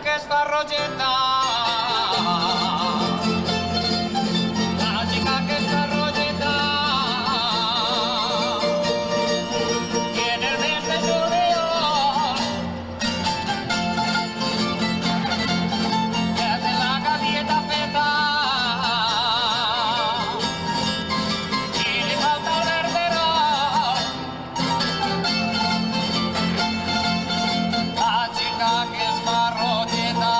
que està rogeta. La chica que está rogeta. Y en el mes de julio se hace la galleta feta. Y le falta el verderol. La chica que está rogeta.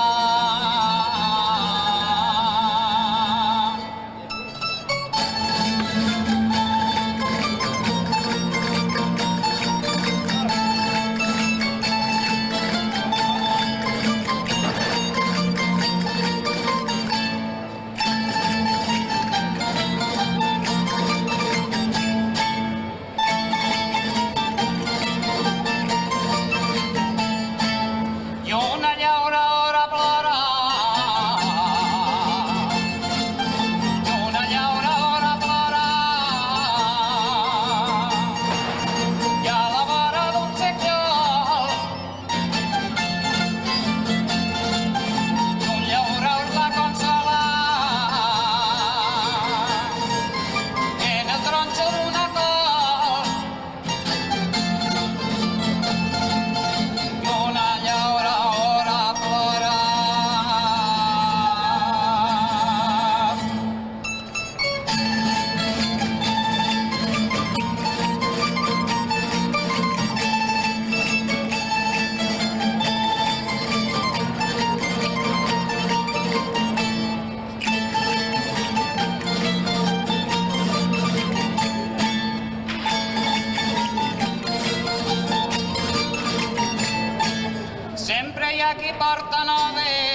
Y una llaura ahora plora. Y una llaura ahora plora. Y a la vara d'un sequiol. Un llaura us la consola. En el troncho d'una col. Y una llaura ahora plora. Sempre hi ha qui porta noves